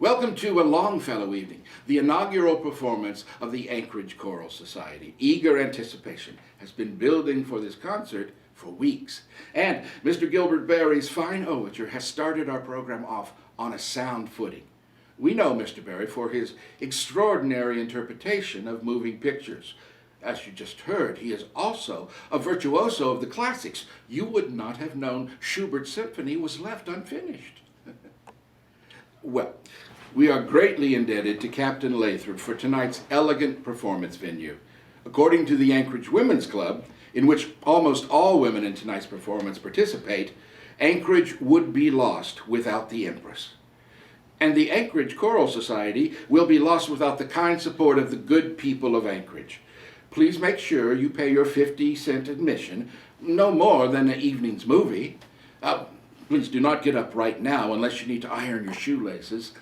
Welcome to a Longfellow evening, the inaugural performance of the Anchorage Choral Society. Eager anticipation has been building for this concert for weeks. And Mr. Gilbert Berry's fine overture has started our program off on a sound footing. We know Mr. Berry for his extraordinary interpretation of moving pictures. As you just heard, he is also a virtuoso of the classics. You would not have known Schubert's symphony was left unfinished. Well, we are greatly indebted to Captain Lathrop for tonight's elegant performance venue. According to the Anchorage Women's Club, in which almost all women in tonight's performance participate, Anchorage would be lost without the Empress. And the Anchorage Choral Society will be lost without the kind support of the good people of Anchorage. Please make sure you pay your 50-cent admission, no more than the evening's movie. Please do not get up right now unless you need to iron your shoelaces.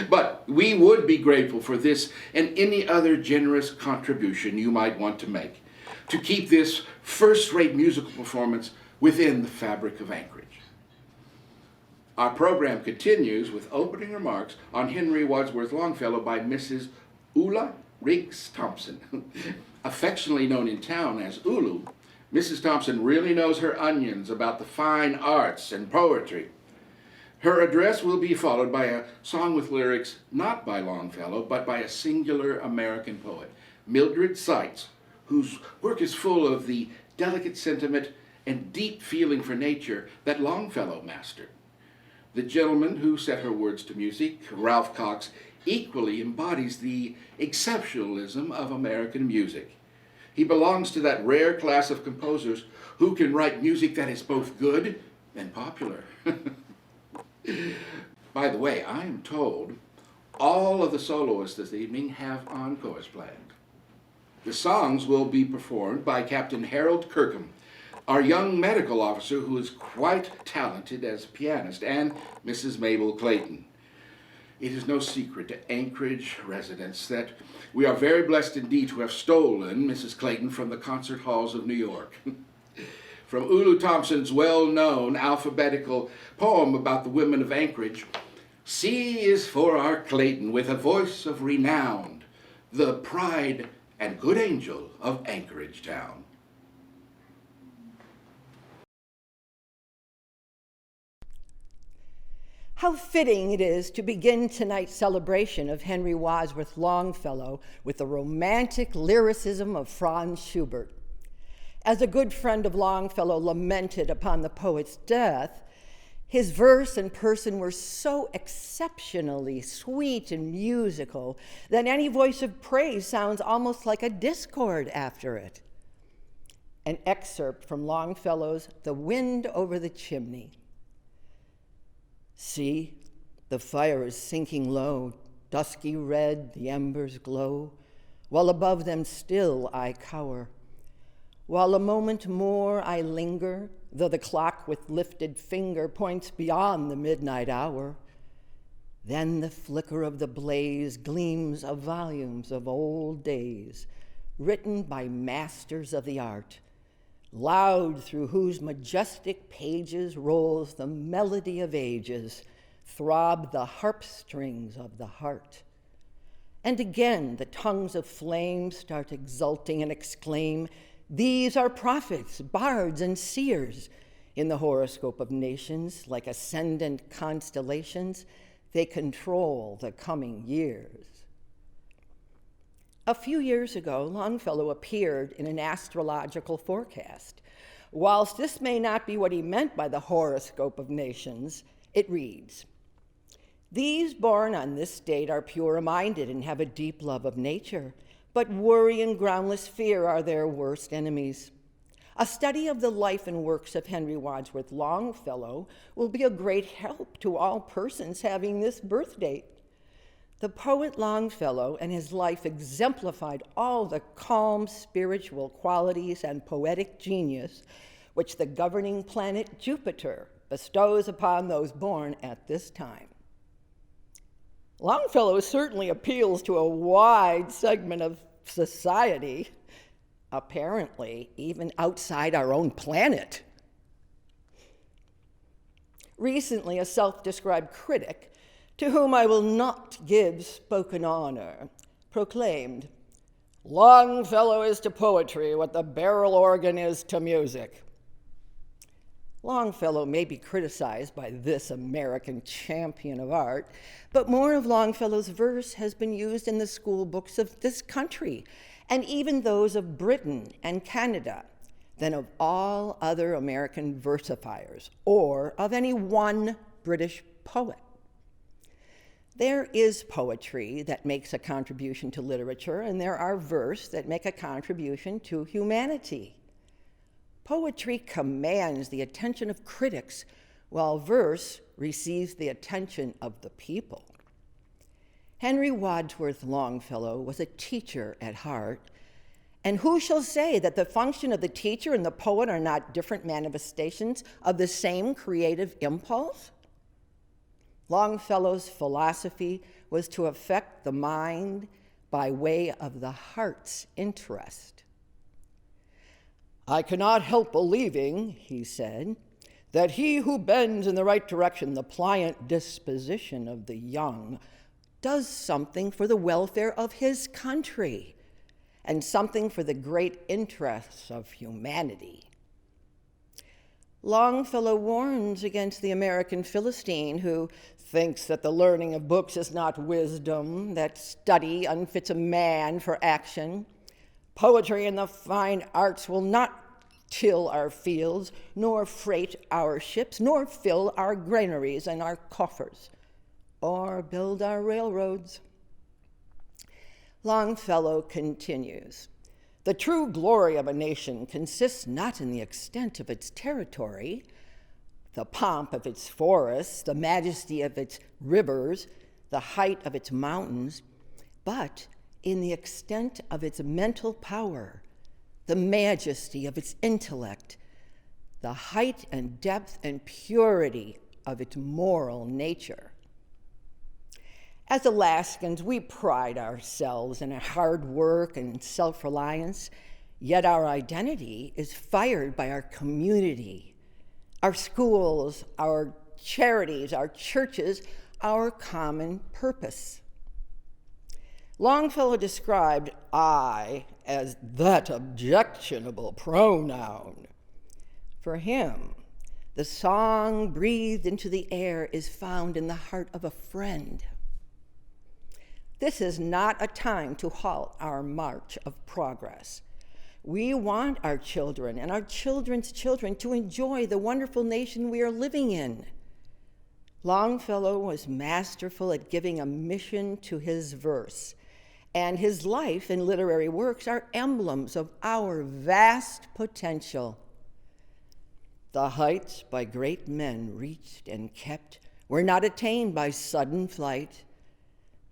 But we would be grateful for this and any other generous contribution you might want to make to keep this first-rate musical performance within the fabric of Anchorage. Our program continues with opening remarks on Henry Wadsworth Longfellow by Mrs. Ulla Riggs Thompson. Affectionately known in town as Ulu, Mrs. Thompson really knows her onions about the fine arts and poetry. Her address will be followed by a song with lyrics not by Longfellow, but by a singular American poet, Mildred Seitz, whose work is full of the delicate sentiment and deep feeling for nature that Longfellow mastered. The gentleman who set her words to music, Ralph Cox, equally embodies the exceptionalism of American music. He belongs to that rare class of composers who can write music that is both good and popular. By the way, I am told all of the soloists this evening have encores planned. The songs will be performed by Captain Harold Kirkham, our young medical officer who is quite talented as a pianist, and Mrs. Mabel Clayton. It is no secret to Anchorage residents that we are very blessed indeed to have stolen Mrs. Clayton from the concert halls of New York. From Ulu Thompson's well-known alphabetical poem about the women of Anchorage, C is for our Clayton with a voice of renown, the pride and good angel of Anchorage town. How fitting it is to begin tonight's celebration of Henry Wadsworth Longfellow with the romantic lyricism of Franz Schubert. As a good friend of Longfellow lamented upon the poet's death, his verse and person were so exceptionally sweet and musical that any voice of praise sounds almost like a discord after it. An excerpt from Longfellow's The Wind Over the Chimney. See, the fire is sinking low, dusky red the embers glow, while above them still I cower. While a moment more I linger, though the clock with lifted finger points beyond the midnight hour, then the flicker of the blaze gleams of volumes of old days, written by masters of the art, loud through whose majestic pages rolls the melody of ages, throb the harp strings of the heart. And again the tongues of flame start exulting and exclaim, these are prophets, bards, and seers. In the horoscope of nations, like ascendant constellations, they control the coming years. A few years ago, Longfellow appeared in an astrological forecast. Whilst this may not be what he meant by the horoscope of nations, it reads, these born on this date are pure-minded and have a deep love of nature, but worry and groundless fear are their worst enemies. A study of the life and works of Henry Wadsworth Longfellow will be a great help to all persons having this birth date. The poet Longfellow and his life exemplified all the calm spiritual qualities and poetic genius which the governing planet Jupiter bestows upon those born at this time. Longfellow certainly appeals to a wide segment of society, apparently even outside our own planet. Recently, a self-described critic to whom I will not give spoken honor, proclaimed, "Longfellow is to poetry what the barrel organ is to music." Longfellow may be criticized by this American champion of art, but more of Longfellow's verse has been used in the school books of this country, and even those of Britain and Canada, than of all other American versifiers, or of any one British poet. There is poetry that makes a contribution to literature, and there are verse that make a contribution to humanity. Poetry commands the attention of critics, while verse receives the attention of the people. Henry Wadsworth Longfellow was a teacher at heart, and who shall say that the function of the teacher and the poet are not different manifestations of the same creative impulse? Longfellow's philosophy was to affect the mind by way of the heart's interest. "I cannot help believing," he said, "that he who bends in the right direction the pliant disposition of the young does something for the welfare of his country and something for the great interests of humanity." Longfellow warns against the American Philistine who thinks that the learning of books is not wisdom, that study unfits a man for action. Poetry and the fine arts will not till our fields, nor freight our ships, nor fill our granaries and our coffers, or build our railroads. Longfellow continues, "The true glory of a nation consists not in the extent of its territory, the pomp of its forests, the majesty of its rivers, the height of its mountains, but in the extent of its mental power, the majesty of its intellect, the height and depth and purity of its moral nature." As Alaskans, we pride ourselves in our hard work and self-reliance, yet our identity is fired by our community, our schools, our charities, our churches, our common purpose. Longfellow described "I" as that objectionable pronoun. For him, the song breathed into the air is found in the heart of a friend. This is not a time to halt our march of progress. We want our children and our children's children to enjoy the wonderful nation we are living in. Longfellow was masterful at giving a mission to his verse, and his life and literary works are emblems of our vast potential. The heights by great men reached and kept were not attained by sudden flight,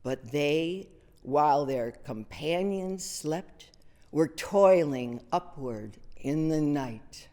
but they, while their companions slept, were toiling upward in the night.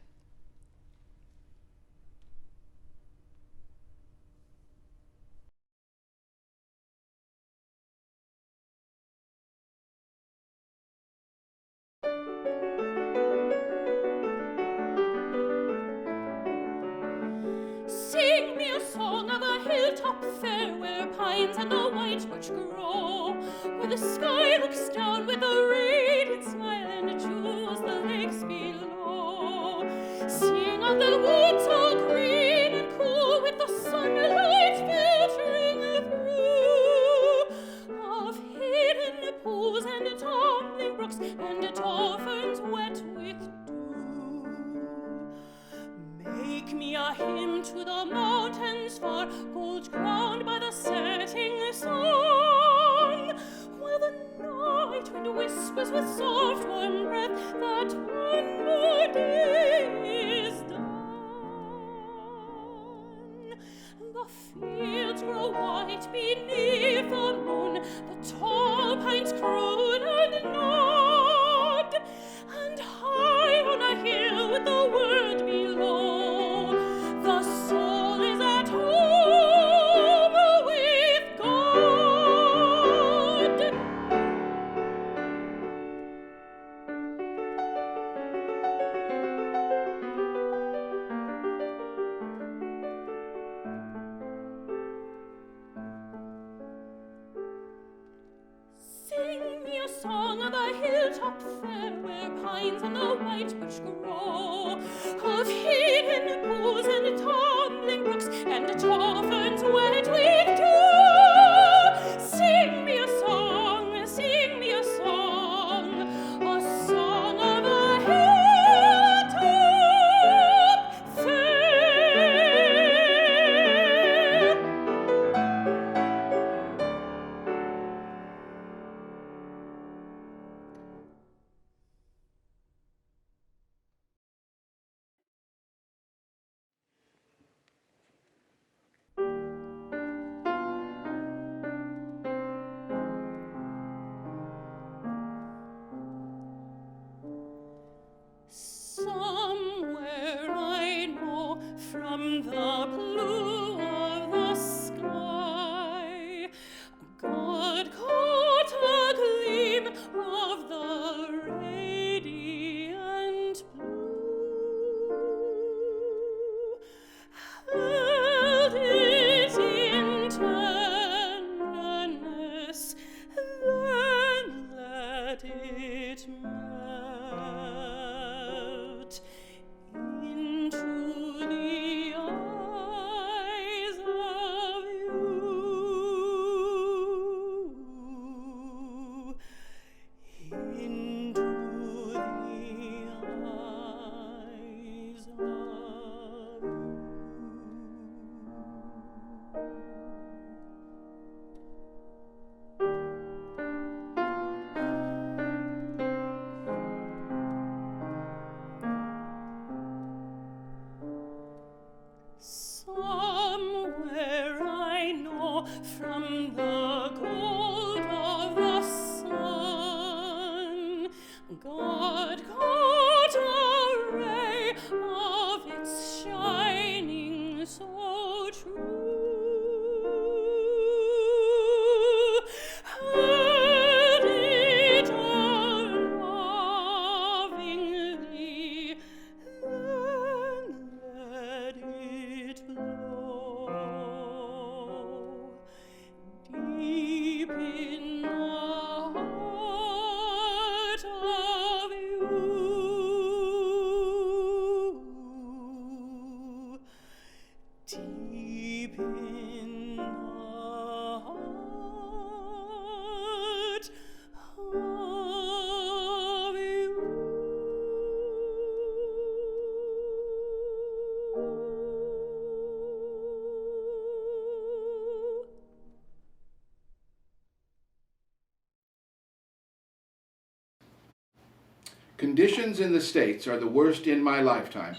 Sing me a song of a hilltop fair, where pines and the white birch grow, where the sky looks down with a radiant smile and jewels the lakes below. Sing of the woods all green and cool, with the sunlight filtering through, of hidden pools and tumbling brooks and dolphins wet with dew. Make me a hymn to the mountains far, gold crowned by the setting sun, where the night wind whispers with soft warm breath that one more day is done. The fields grow white beneath the moon, the tall pines croon and nod, and high on a hill with the world below, the soul is at home with God. song of a hilltop fair, where pines and the white birch grow, of hidden pools and tumbling brooks, and tarpons wet with dew. Sing me a song, sing me a song of a hilltop fair. Somewhere I know from the blue of the sky, God caught a gleam of the radiant blue, held it in tenderness, then let it melt into the eyes of you, into the eyes of you. Somewhere I know from the gold of the sun, God caught a ray of its shining so true, held it lovingly, then let it blow deep in the heart of you, deep in the heart of you. Conditions in the States are the worst in my lifetime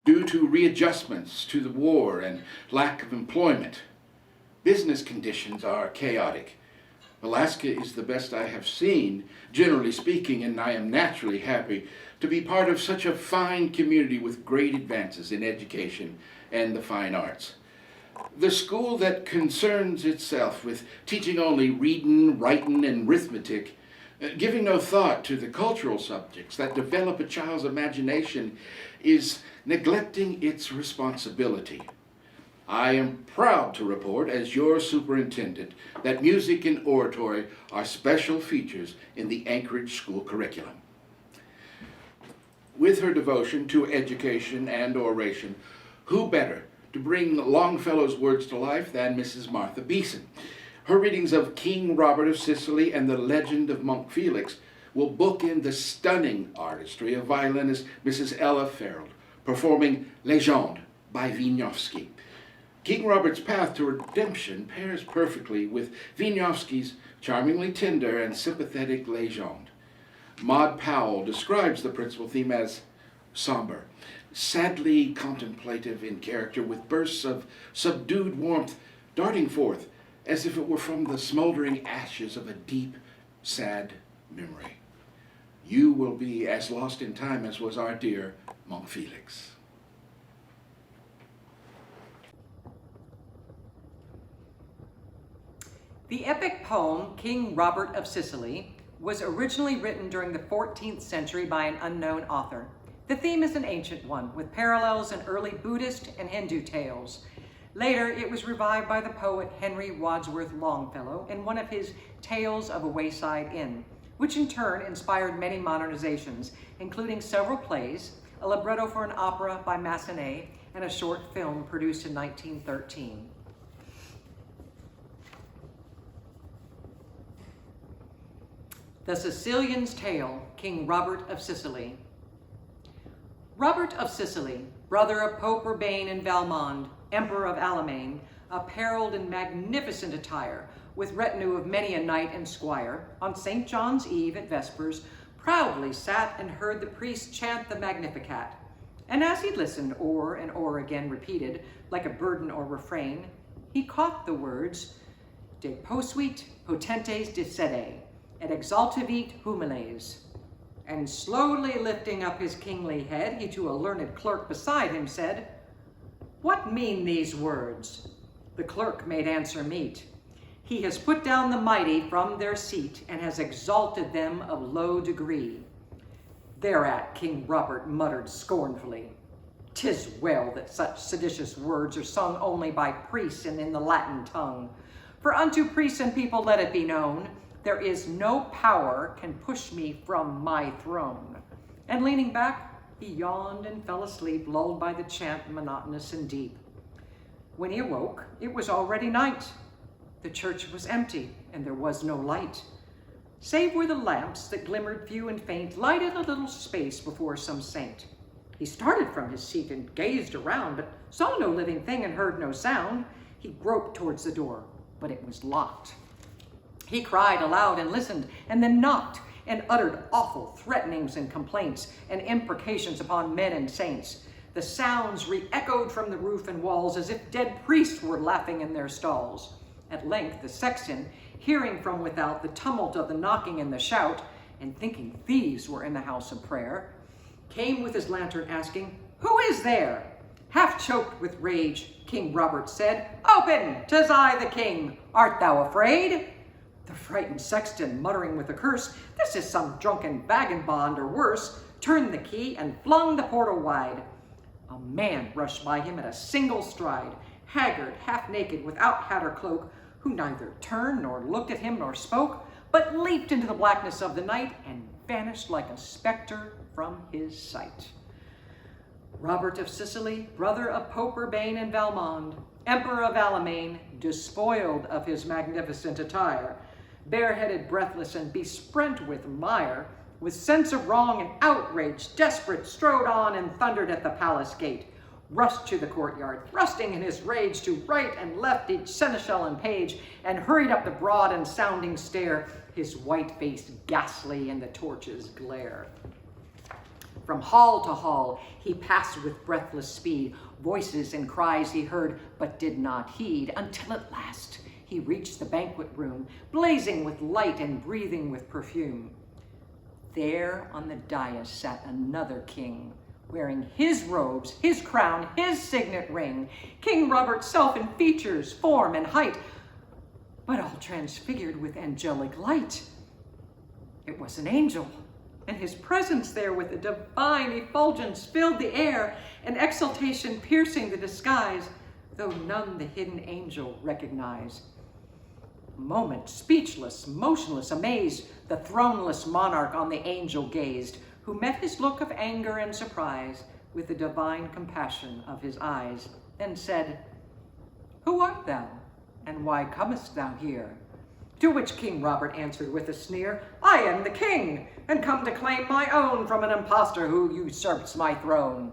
due to readjustments to the war and lack of employment. Business conditions are chaotic. Alaska is the best I have seen, generally speaking, and I am naturally happy to be part of such a fine community with great advances in education and the fine arts. The school that concerns itself with teaching only reading, writing, and arithmetic, giving no thought to the cultural subjects that develop a child's imagination, is neglecting its responsibility. I am proud to report, as your superintendent, that music and oratory are special features in the Anchorage school curriculum. With her devotion to education and oration, who better to bring Longfellow's words to life than Mrs. Martha Beeson? Her readings of King Robert of Sicily and the legend of Monk Felix will bookend the stunning artistry of violinist Mrs. Ella Farrell, performing Légende by Wieniawski. King Robert's path to redemption pairs perfectly with Wieniawski's charmingly tender and sympathetic Légende. Maud Powell describes the principal theme as somber, sadly contemplative in character, with bursts of subdued warmth darting forth as if it were from the smoldering ashes of a deep, sad memory. You will be as lost in time as was our dear Monk Felix. The epic poem, King Robert of Sicily, was originally written during the 14th century by an unknown author. The theme is an ancient one, with parallels in early Buddhist and Hindu tales. Later, it was revived by the poet Henry Wadsworth Longfellow in one of his Tales of a Wayside Inn, which in turn inspired many modernizations, including several plays, a libretto for an opera by Massenet, and a short film produced in 1913. The Sicilian's Tale, King Robert of Sicily. Robert of Sicily, brother of Pope Urbain and Valmond, Emperor of Alamein, apparelled in magnificent attire, with retinue of many a knight and squire, on St. John's Eve at Vespers, proudly sat and heard the priest chant the Magnificat. And as he listened, o'er and o'er again repeated, like a burden or refrain, he caught the words, De posuit potentes de sede, et exaltavit humiles. And slowly lifting up his kingly head, he to a learned clerk beside him said, What mean these words? The clerk made answer meet. He has put down the mighty from their seat, and has exalted them of low degree. Thereat King Robert muttered scornfully, "'Tis well that such seditious words are sung only by priests and in the Latin tongue. For unto priests and people let it be known, there is no power can push me from my throne." And leaning back, he yawned and fell asleep, lulled by the chant monotonous and deep. When he awoke, it was already night. The church was empty, and there was no light, save where the lamps that glimmered few and faint lighted a little space before some saint. He started from his seat and gazed around, but saw no living thing and heard no sound. He groped towards the door, but it was locked. He cried aloud and listened, and then knocked, and uttered awful threatenings and complaints and imprecations upon men and saints. The sounds re-echoed from the roof and walls as if dead priests were laughing in their stalls. At length the sexton, hearing from without the tumult of the knocking and the shout, and thinking thieves were in the house of prayer, came with his lantern asking, "Who is there?" Half choked with rage, King Robert said, "Open, 'tis I, the king. Art thou afraid?" The frightened sexton, muttering with a curse, "This is some drunken vagabond or worse," turned the key and flung the portal wide. A man rushed by him at a single stride, haggard, half naked, without hat or cloak, who neither turned nor looked at him nor spoke, but leaped into the blackness of the night and vanished like a specter from his sight. Robert of Sicily, brother of Pope Urbain and Valmond, Emperor of Alamein, despoiled of his magnificent attire, bareheaded, breathless, and besprent with mire, with sense of wrong and outrage, desperate, strode on and thundered at the palace gate, rushed to the courtyard, thrusting in his rage to right and left each seneschal and page, and hurried up the broad and sounding stair, his white face ghastly in the torch's glare. From hall to hall he passed with breathless speed, voices and cries he heard, but did not heed, until at last he reached the banquet room, blazing with light and breathing with perfume. There on the dais sat another king, wearing his robes, his crown, his signet ring, King Robert's self in features, form, and height, but all transfigured with angelic light. It was an angel, and his presence there with a divine effulgence filled the air, and exultation piercing the disguise, though none the hidden angel recognized. A moment, speechless, motionless, amazed, the throneless monarch on the angel gazed, who met his look of anger and surprise with the divine compassion of his eyes, and said, "Who art thou, and why comest thou here?" To which King Robert answered with a sneer, "I am the king, and come to claim my own from an impostor who usurps my throne."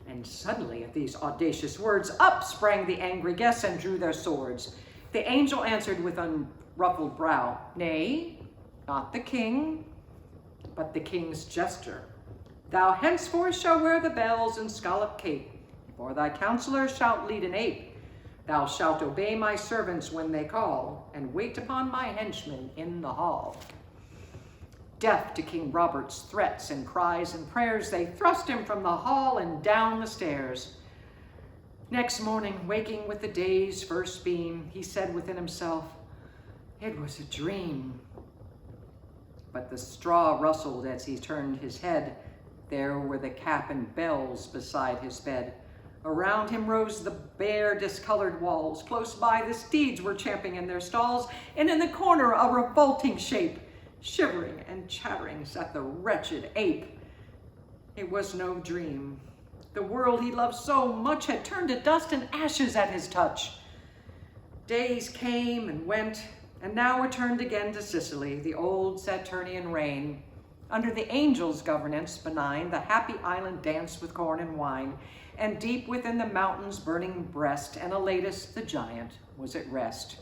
And suddenly at these audacious words, up sprang the angry guests and drew their swords. The angel answered with unruffled brow, "Nay, not the king, but the king's jester. Thou henceforth shalt wear the bells and scallop cape. For thy counselors shalt lead an ape. Thou shalt obey my servants when they call, and wait upon my henchmen in the hall." Deaf to King Robert's threats and cries and prayers, they thrust him from the hall and down the stairs. Next morning, waking with the day's first beam, he said within himself, "It was a dream." But the straw rustled as he turned his head. There were the cap and bells beside his bed. Around him rose the bare, discolored walls. Close by, the steeds were champing in their stalls, and in the corner, a revolting shape, shivering and chattering sat the wretched ape. It was no dream. The world he loved so much had turned to dust and ashes at his touch. Days came and went, and now returned again to Sicily, the old Saturnian reign. Under the angel's governance benign, the happy island danced with corn and wine, and deep within the mountain's burning breast, Enelatus the giant was at rest.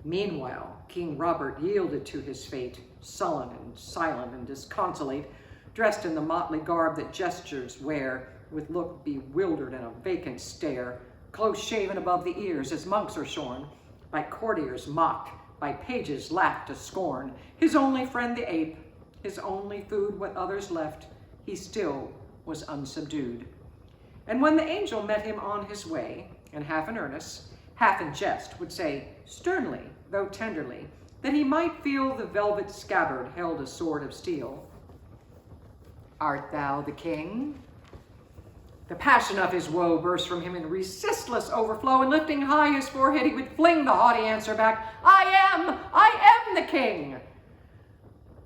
Meanwhile, King Robert yielded to his fate, sullen and silent and disconsolate, dressed in the motley garb that jesters wear, with look bewildered and a vacant stare, close shaven above the ears as monks are shorn, by courtiers mocked, by pages laughed to scorn. His only friend the ape, his only food what others left, he still was unsubdued. And when the angel met him on his way, and half in earnest, half in jest, would say, sternly, though tenderly, that he might feel the velvet scabbard held a sword of steel, "Art thou the king?" The passion of his woe burst from him in resistless overflow, and lifting high his forehead, he would fling the haughty answer back, I am the king.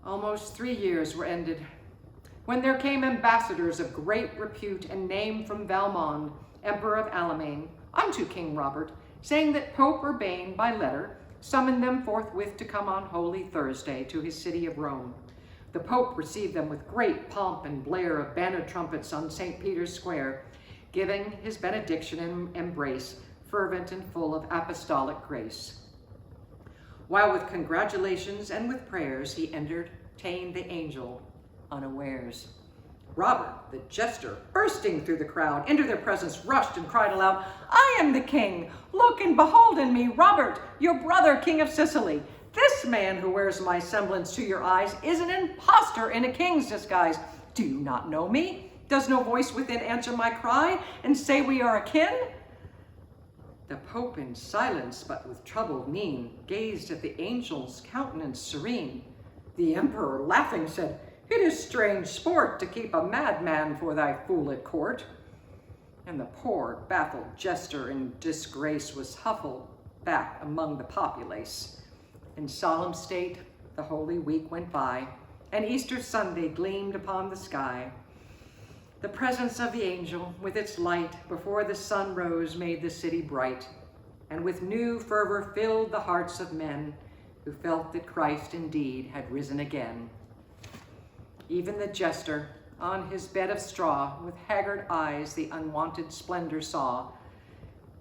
Almost 3 years were ended, when there came ambassadors of great repute and name from Valmond, Emperor of Alamein, unto King Robert, saying that Pope Urbain by letter summoned them forthwith to come on Holy Thursday to his city of Rome. The Pope received them with great pomp and blare of bannered trumpets on St. Peter's Square, giving his benediction and embrace, fervent and full of apostolic grace. While with congratulations and with prayers he entertained the angel unawares. Robert, the jester, bursting through the crowd, into their presence rushed and cried aloud, I am the king! Look and behold in me, Robert, your brother, king of Sicily. This man who wears my semblance to your eyes is an impostor in a king's disguise. Do you not know me? Does no voice within answer my cry and say we are akin? The Pope in silence, but with troubled mien, gazed at the angel's countenance serene. The emperor, laughing, said, It is strange sport to keep a madman for thy fool at court. And the poor, baffled jester in disgrace was huffled back among the populace. In solemn state, the Holy Week went by, and Easter Sunday gleamed upon the sky. The presence of the angel, with its light, before the sun rose, made the city bright, and with new fervor filled the hearts of men who felt that Christ indeed had risen again. Even the jester, on his bed of straw, with haggard eyes the unwonted splendor saw.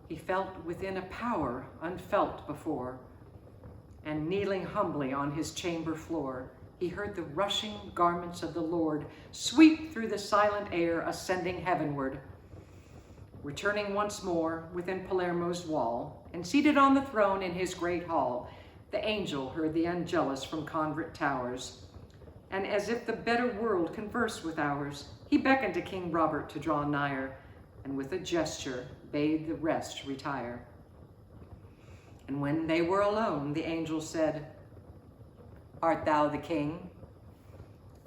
He felt within a power unfelt before, and kneeling humbly on his chamber floor, he heard the rushing garments of the Lord sweep through the silent air, ascending heavenward. Returning once more within Palermo's wall, and seated on the throne in his great hall, the angel heard the angelus from convent towers, and as if the better world conversed with ours, he beckoned to King Robert to draw nigher, and with a gesture bade the rest retire. And when they were alone, the angel said, Art thou the king?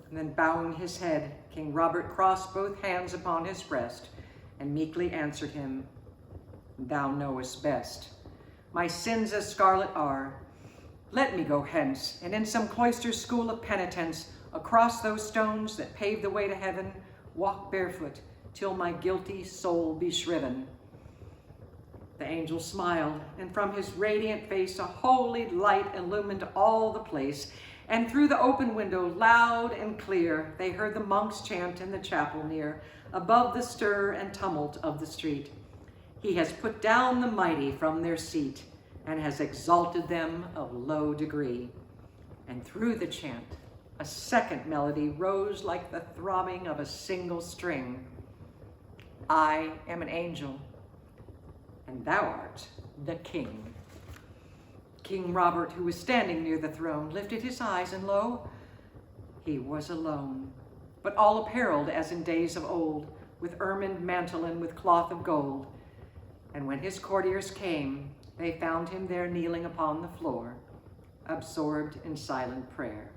And then bowing his head, King Robert crossed both hands upon his breast, and meekly answered him, Thou knowest best. My sins as scarlet are. Let me go hence, and in some cloister school of penitence, across those stones that pave the way to heaven, walk barefoot, till my guilty soul be shriven. The angel smiled, and from his radiant face a holy light illumined all the place, and through the open window, loud and clear, they heard the monks chant in the chapel near, above the stir and tumult of the street. He has put down the mighty from their seat, and has exalted them of low degree. And through the chant, a second melody rose like the throbbing of a single string. I am an angel, and thou art the king. King Robert, who was standing near the throne, lifted his eyes, and lo, he was alone, but all apparelled as in days of old, with ermined mantle and with cloth of gold. And when his courtiers came, they found him there kneeling upon the floor, absorbed in silent prayer.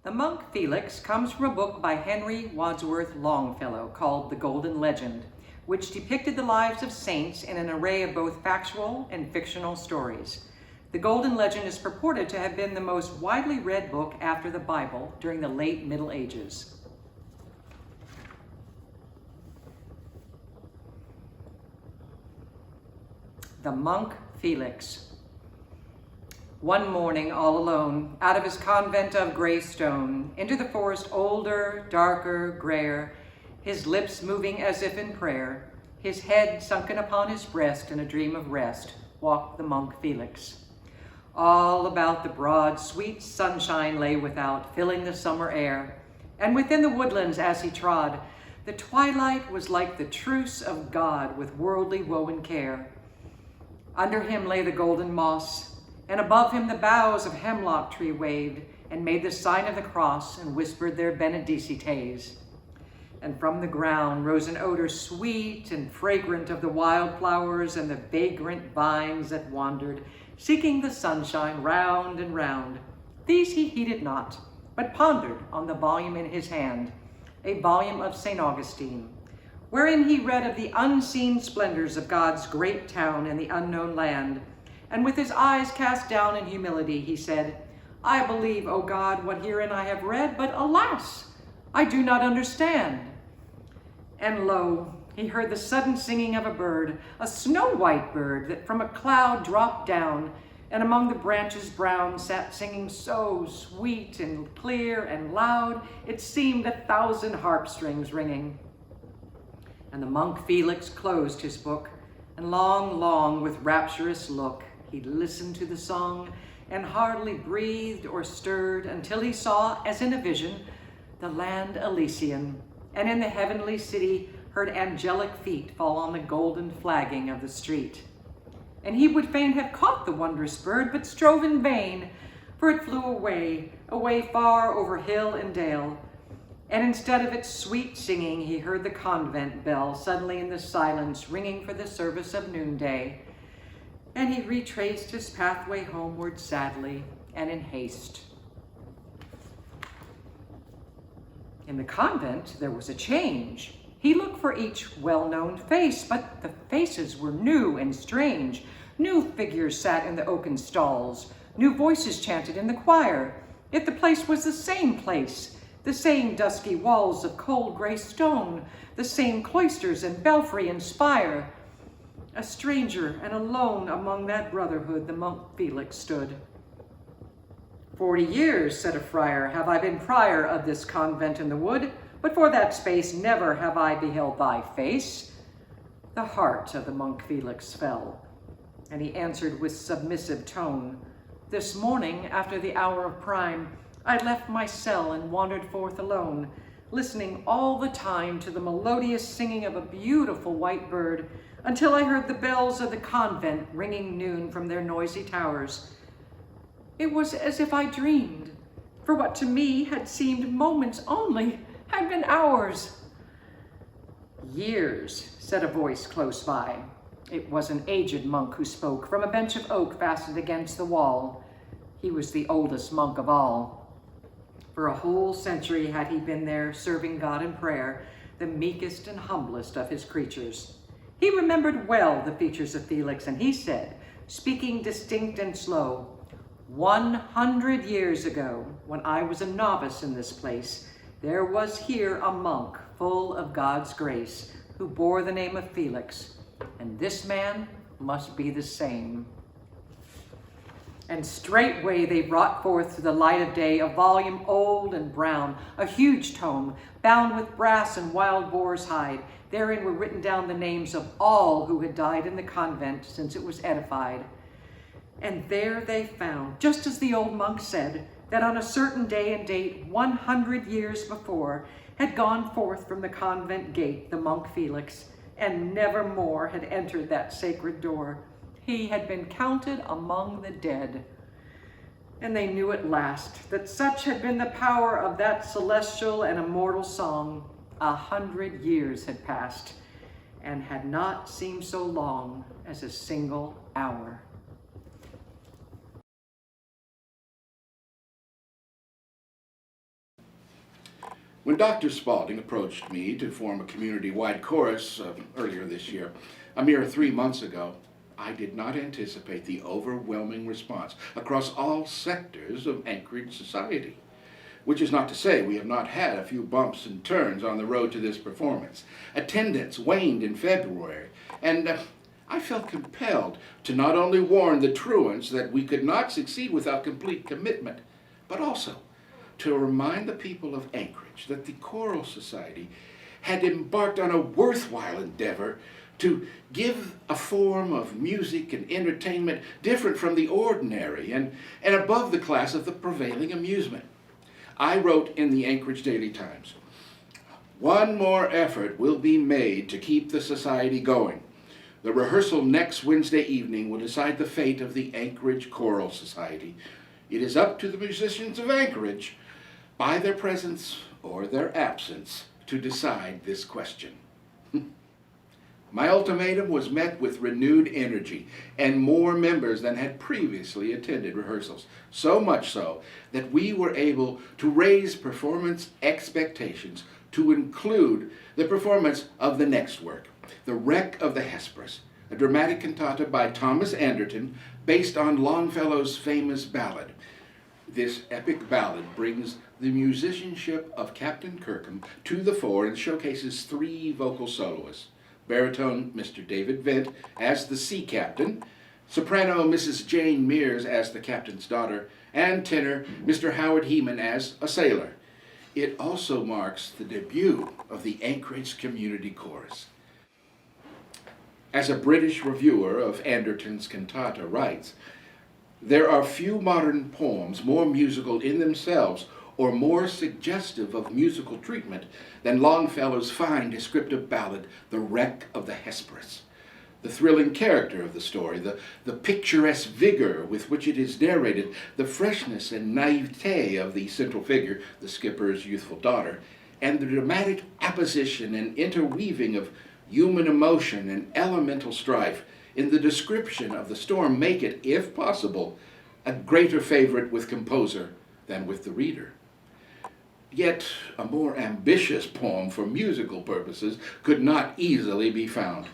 The monk Felix comes from a book by Henry Wadsworth Longfellow called The Golden Legend, which depicted the lives of saints in an array of both factual and fictional stories. The Golden Legend is purported to have been the most widely read book after the Bible during the late Middle Ages. The monk Felix. One morning, all alone, out of his convent of gray stone, into the forest older, darker, grayer, his lips moving as if in prayer, his head sunken upon his breast in a dream of rest, walked the monk Felix. All about the broad, sweet sunshine lay without, filling the summer air, and within the woodlands as he trod, the twilight was like the truce of God with worldly woe and care. Under him lay the golden moss, and above him the boughs of hemlock tree waved and made the sign of the cross and whispered their benedicites. And from the ground rose an odor sweet and fragrant of the wild flowers and the vagrant vines that wandered, seeking the sunshine round and round. These he heeded not, but pondered on the volume in his hand, a volume of St. Augustine, wherein he read of the unseen splendors of God's great town in the unknown land. And with his eyes cast down in humility, he said, I believe, O God, what herein I have read, but alas, I do not understand. And lo, he heard the sudden singing of a bird, a snow-white bird that from a cloud dropped down, and among the branches brown sat singing so sweet and clear and loud, it seemed 1,000 harp strings ringing. And the monk Felix closed his book, and long, with rapturous look, he listened to the song, and hardly breathed or stirred until he saw, as in a vision, the land Elysian, and in the heavenly city heard angelic feet fall on the golden flagging of the street. And he would fain have caught the wondrous bird, but strove in vain, for it flew away far over hill and dale. And instead of its sweet singing, he heard the convent bell suddenly in the silence ringing for the service of noonday. And he retraced his pathway homeward sadly and in haste. In the convent, there was a change. He looked for each well-known face, but the faces were new and strange. New figures sat in the oaken stalls. New voices chanted in the choir. Yet the place was the same place, the same dusky walls of cold gray stone, the same cloisters and belfry and spire. A stranger and alone among that brotherhood, the monk Felix stood. 40 years, said a friar, have I been prior of this convent in the wood, but for that space never have I beheld thy face. The heart of the monk Felix fell, and he answered with submissive tone, This morning, after the hour of prime, I left my cell and wandered forth alone, listening all the time to the melodious singing of a beautiful white bird, until I heard the bells of the convent ringing noon from their noisy towers. It was as if I dreamed, for what to me had seemed moments only had been hours. Years, said a voice close by. It was an aged monk who spoke from a bench of oak fastened against the wall. He was the oldest monk of all. For a whole century had he been there serving God in prayer, the meekest and humblest of his creatures. He remembered well the features of Felix, and he said, speaking distinct and slow, 100 years ago, when I was a novice in this place, there was here a monk full of God's grace, who bore the name of Felix, and this man must be the same. And straightway they brought forth to the light of day a volume old and brown, a huge tome, bound with brass and wild boar's hide. Therein were written down the names of all who had died in the convent since it was edified. And there they found, just as the old monk said, that on a certain day and date 100 years before had gone forth from the convent gate the monk Felix, and never more had entered that sacred door. He had been counted among the dead. And they knew at last that such had been the power of that celestial and immortal song. 100 years had passed, and had not seemed so long as a single hour. When Dr. Spalding approached me to form a community-wide chorus earlier this year, a mere 3 months ago, I did not anticipate the overwhelming response across all sectors of Anchorage society. Which is not to say we have not had a few bumps and turns on the road to this performance. Attendance waned in February, and I felt compelled to not only warn the truants that we could not succeed without complete commitment, but also to remind the people of Anchorage that the Choral Society had embarked on a worthwhile endeavor to give a form of music and entertainment different from the ordinary and above the class of the prevailing amusement. I wrote in the Anchorage Daily Times, "One more effort will be made to keep the society going. The rehearsal next Wednesday evening will decide the fate of the Anchorage Choral Society. It is up to the musicians of Anchorage, by their presence or their absence, to decide this question." My ultimatum was met with renewed energy and more members than had previously attended rehearsals, so much so that we were able to raise performance expectations to include the performance of the next work, The Wreck of the Hesperus, a dramatic cantata by Thomas Anderton based on Longfellow's famous Ballad. This epic ballad brings the musicianship of Captain Kirkham to the fore and showcases 3 vocal soloists. Baritone Mr. David Vent as the sea captain, soprano Mrs. Jane Mears as the captain's daughter, and tenor Mr. Howard Heeman as a sailor. It also marks the debut of the Anchorage Community Chorus. As a British reviewer of Anderton's cantata writes, "There are few modern poems more musical in themselves or more suggestive of musical treatment than Longfellow's fine descriptive ballad, The Wreck of the Hesperus. The thrilling character of the story, the picturesque vigor with which it is narrated, the freshness and naivete of the central figure, the skipper's youthful daughter, and the dramatic apposition and interweaving of human emotion and elemental strife in the description of the storm make it, if possible, a greater favorite with composer than with the reader." Yet a more ambitious poem for musical purposes could not easily be found.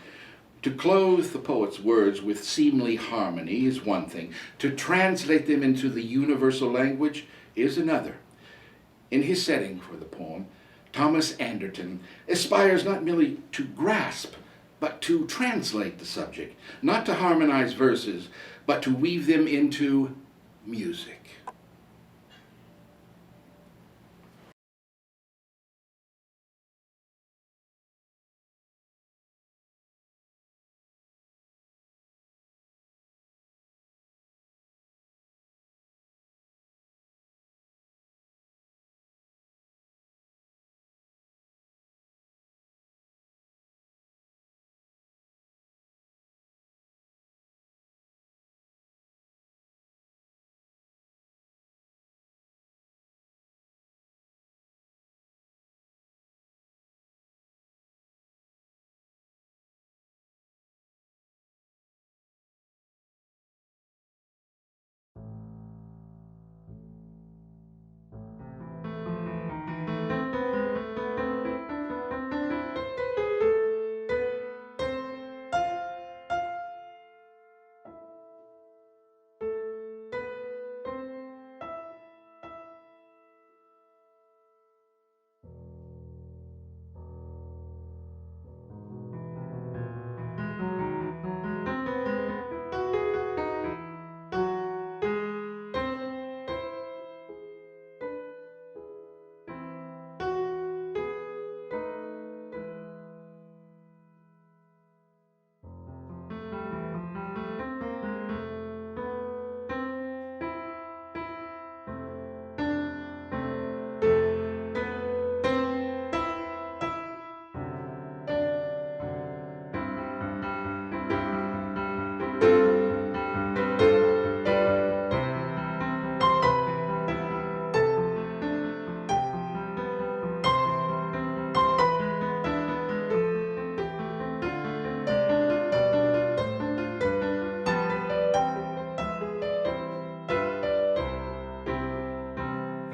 To clothe the poet's words with seemly harmony is one thing. To translate them into the universal language is another. In his setting for the poem, Thomas Anderton aspires not merely to grasp, but to translate the subject, not to harmonize verses, but to weave them into music.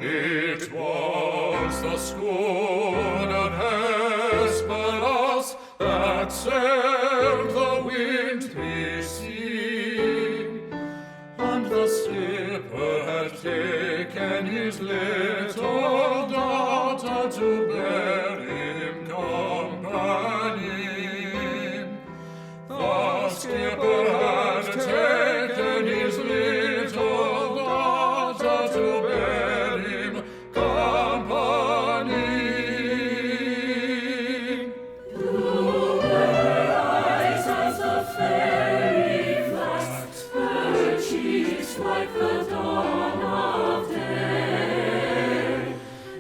It was was the schooner Hesperus that sailed the wintry sea, and the skipper had taken his little daughter to bear him company. The skipper had taken his little daughter to bear him company. Blue her eyes as the fairy flax, her cheeks like the dawn of day,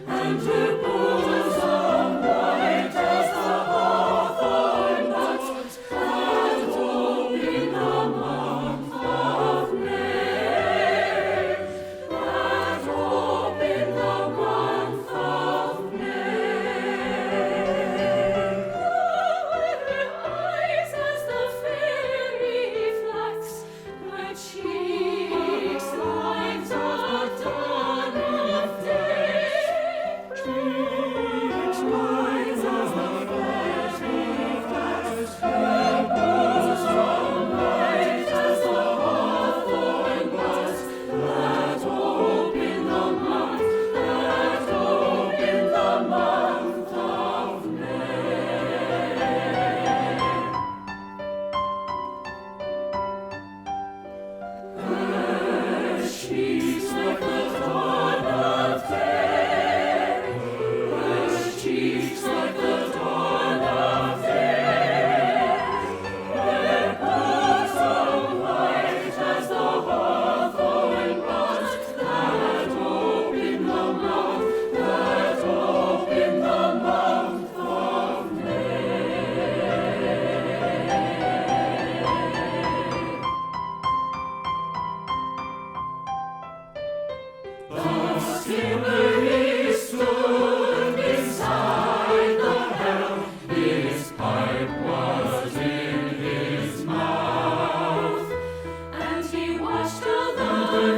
and her bosom white as the hawthorn buds that hope in the month of May, that hope in the month of May. Her eyes as the fairy flax, her cheeks like the dawn of day, cheeks like the fairy flax, her bosom white as the hawthorn buds that hope in the month, that hope in the month of May. Her cheeks like the dawn of day, her cheeks like the dawn of day, her bosom white as the hawthorn buds that hope in the month, that hope in the month of The skipper he stood beside the helm, his pipe was in his mouth, and he watched till the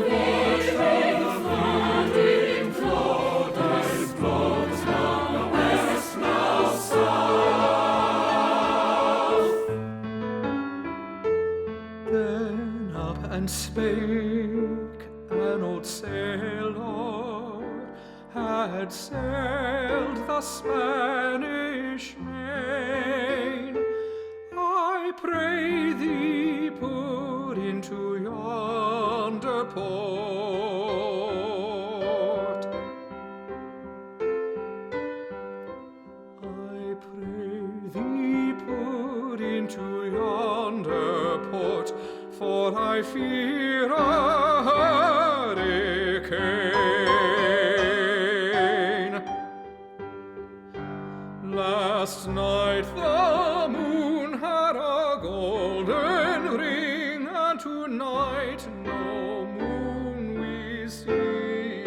veering flooding floaters float now west, now south. Then up and spake an old sailor, had sailed the Spanish main. I pray thee put into yonder port. I pray thee put into yonder port, for I fear a hurricane. Last night the moon had a golden ring, and tonight no moon we see.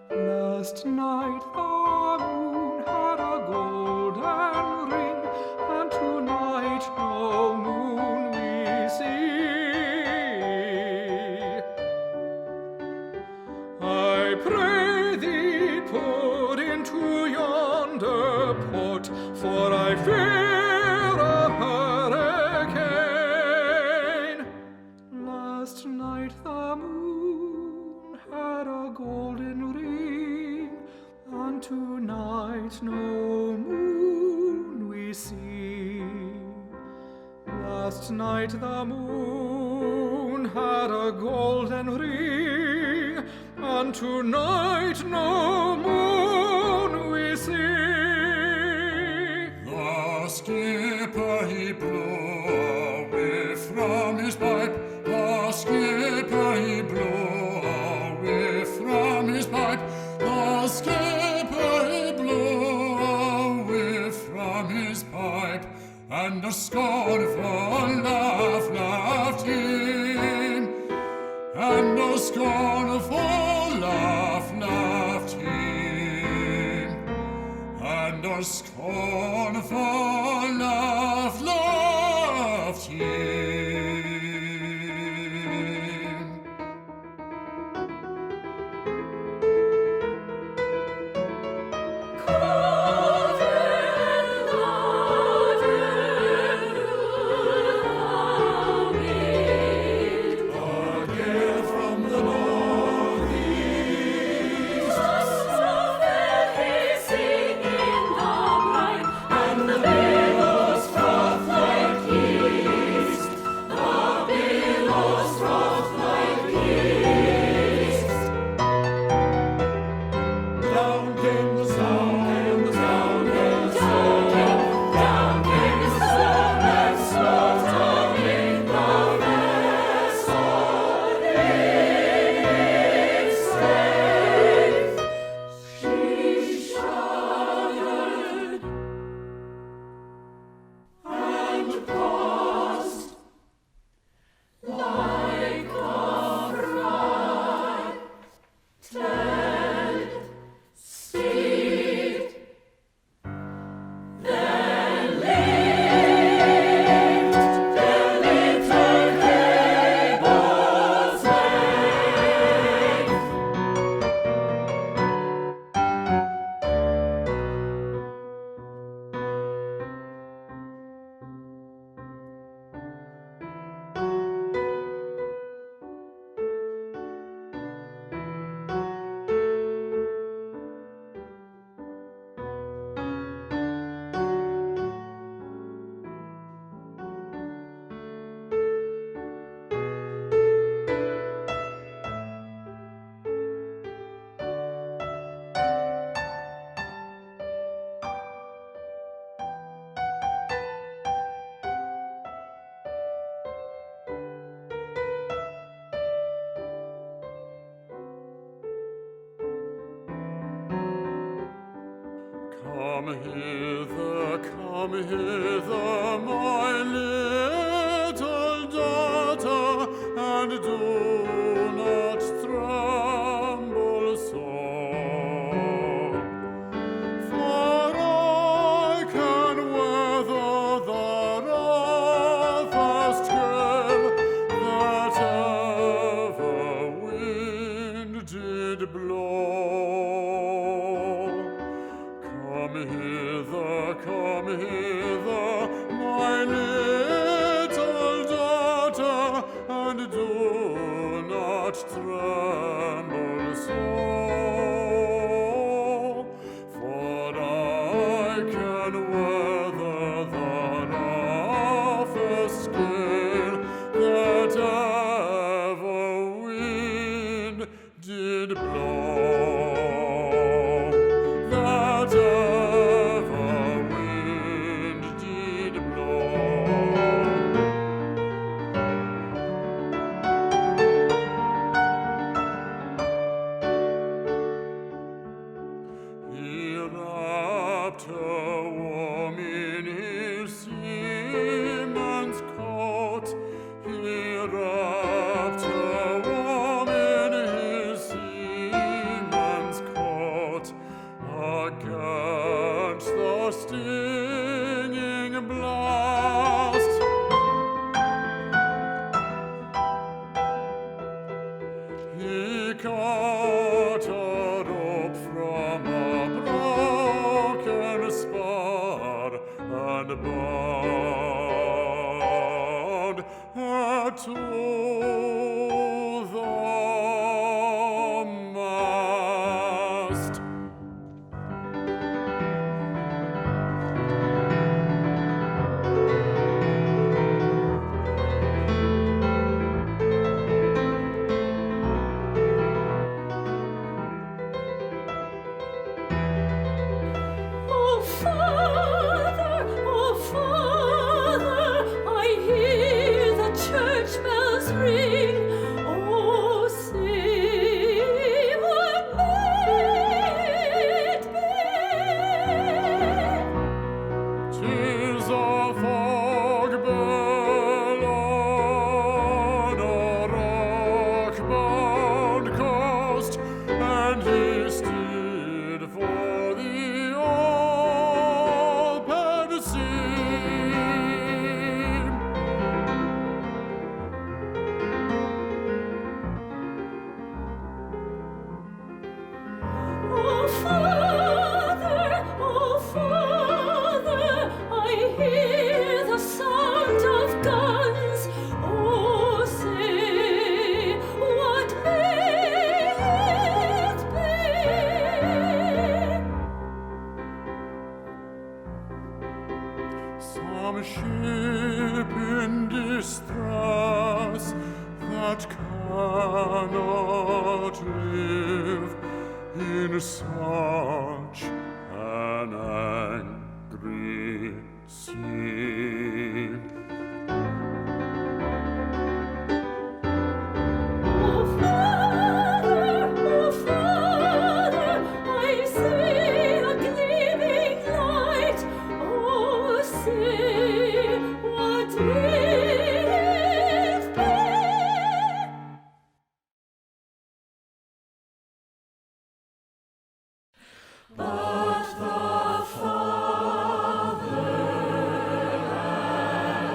Last night the moon had a golden ring, and tonight no moon we see. I pray thee put into yonder port, for I fear a hurricane. Last night the moon had a golden ring, and tonight no moon we see. Last night the moon had a golden ring, and tonight no moon we see. The skipper he blew away from his pipe, the skipper he blew away from his pipe, the skipper he blew away from his pipe, and a scornful laugh laughed him, and a scornful laugh laughed him, and a scornful laugh laughed him. Come hither, my little daughter, and do not tremble so. For I can weather the roughest gale that ever wind did blow. Come hither, my little daughter, and do not tremble so. For I can weather the roughest gale that ever wind did blow. That ever wind did blow. He wrapped her warm in his seaman's coat. He wrapped her warm in his seaman's coat against the stinging blast. He caught a rope from a broken spar and bound her to the mast. Oh, Father, I hear the church bells ring. Oh, say, what may it be? 'Tis a fog bell on a rock-bound coast, and he steered for the open sea. Oh, Father, I hear the sound of guns. Oh, say, what may it be? Some ship in distress that cannot live in such an angry sea. Oh, Father, I see a gleaming light. Oh, say, what may it be? But the Father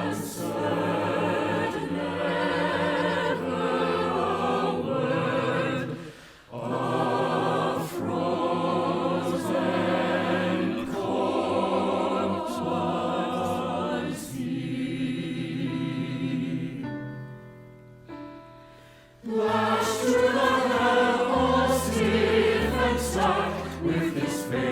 answered never a word. A frozen corpse was he. Lashed to the helm, all stiff and stark, with his face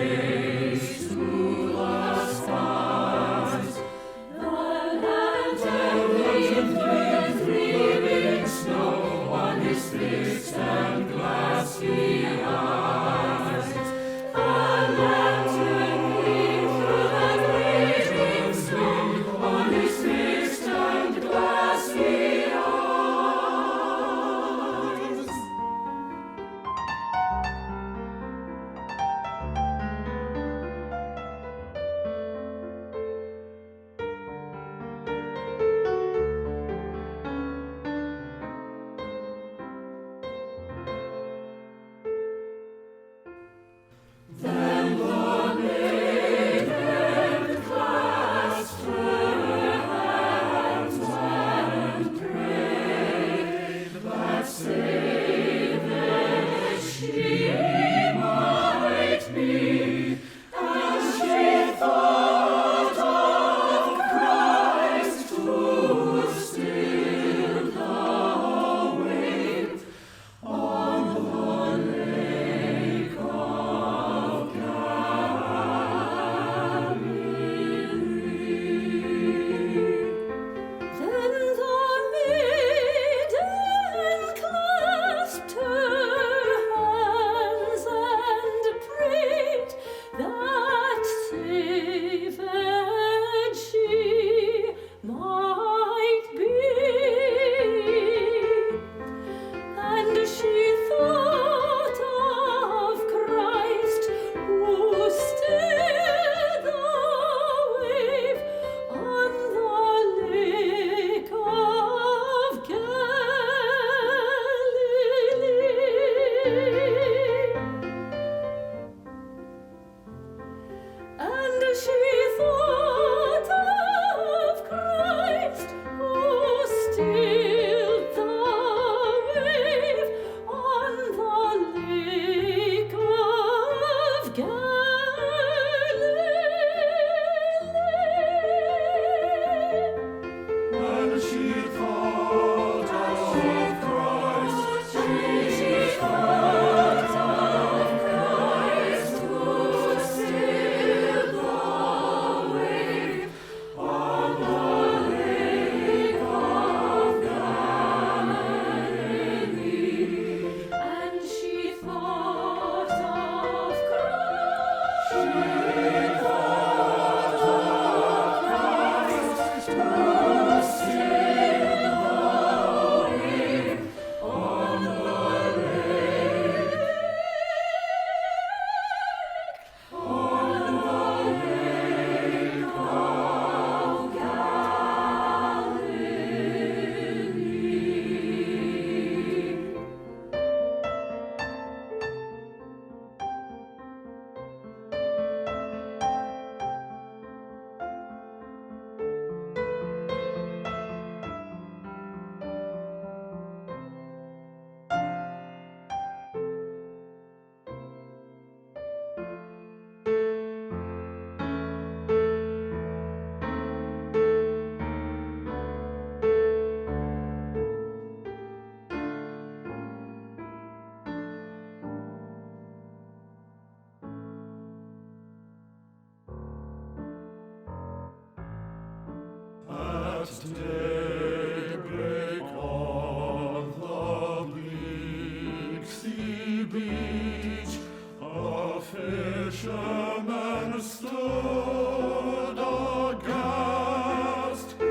daybreak on the bleak sea beach, a fisherman stood aghast to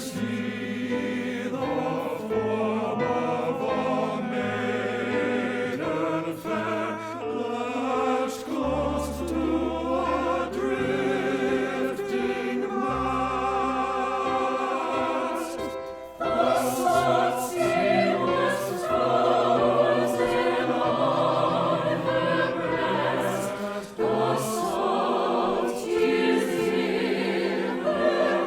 see the form of a maiden fair lashed close to a drifting mast. The salt sea was frozen on her breast, the salt tears in her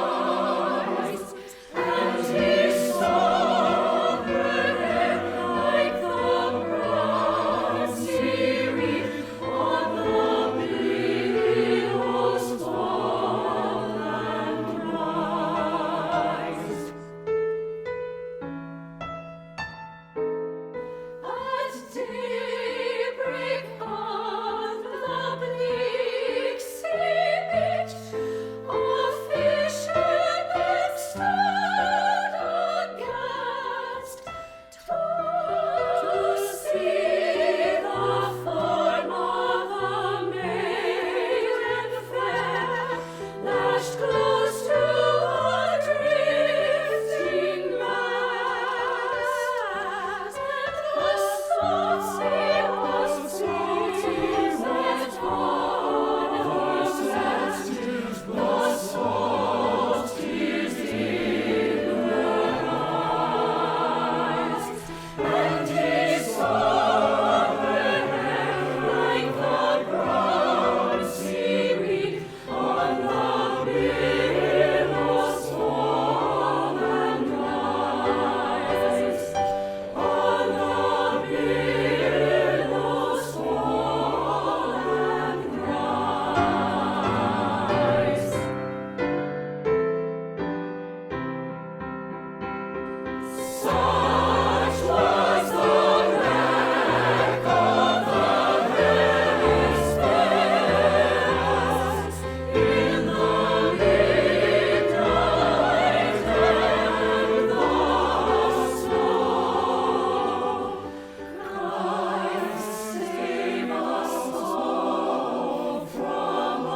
eyes, and he saw her hair like the broad sea reef on the billows fall and rise. At daybreak on the bleak sea beach, a fisherman stood aghast to see the form of a maiden fair lashed close to a drifting mast. The salt sea was wet on her breast, the salt tears in her eyes, and he saw her hair like the broad sea reef on the billows fall and rise. On the billows fall and rise. Such was the wreck of the Hesperus in the midnight and the snow. Christ save us all from a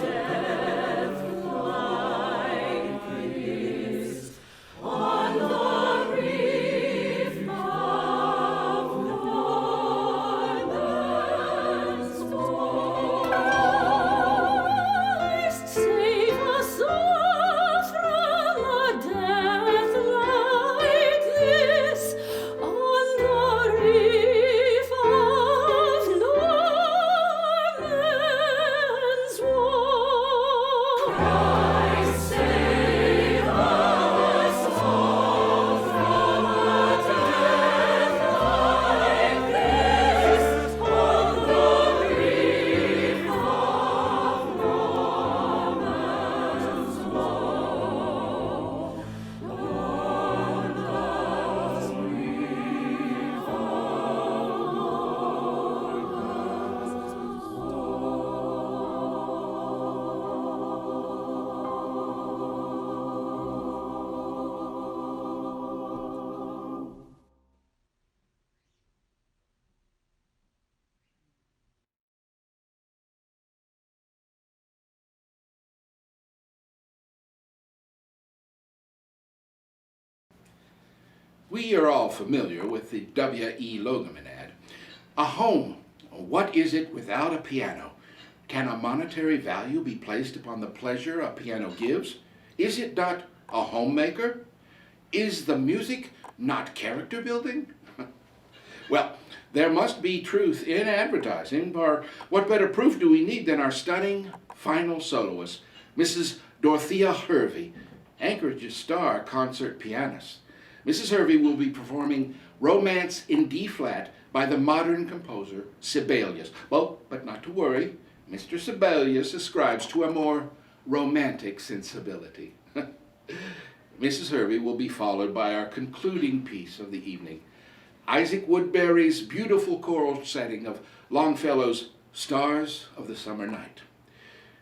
death like this on the reef of Norman's Woe. Christ save us all from a death like this on the reef of Norman's Woe. Christ save us all from a death like this on the reef of Norman's Woe. On the reef of We are all familiar with the W.E. Logeman ad. A home, what is it without a piano? Can a monetary value be placed upon the pleasure a piano gives? Is it not a homemaker? Is the music not character building? Well, there must be truth in advertising, for what better proof do we need than our stunning final soloist, Mrs. Dorothea Hervey, Anchorage's star concert pianist. Mrs. Hervey will be performing Romance in D-flat by the modern composer Sibelius. Well, but not to worry, Mr. Sibelius ascribes to a more romantic sensibility. Mrs. Hervey will be followed by our concluding piece of the evening, Isaac Woodbury's beautiful choral setting of Longfellow's Stars of the Summer Night.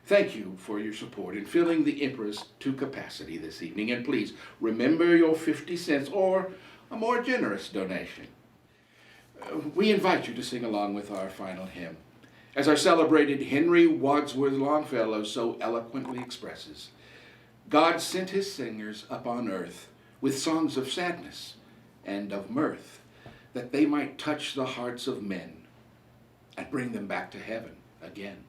Thank you for your support in filling the Empress to capacity this evening, and please remember your 50 cents or a more generous donation. We invite you to sing along with our final hymn. As our celebrated Henry Wadsworth Longfellow so eloquently expresses, God sent his singers up on earth with songs of sadness and of mirth, that they might touch the hearts of men and bring them back to heaven again.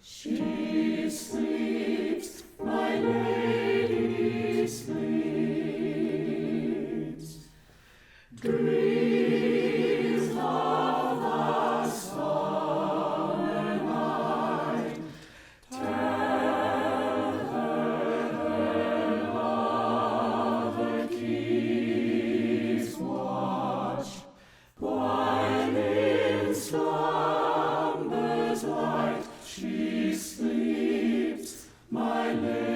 She sleeps, my lady sleeps. Dreams of the summer night, tell her lover keeps watch, while in slumber's light she sleeps, my lady.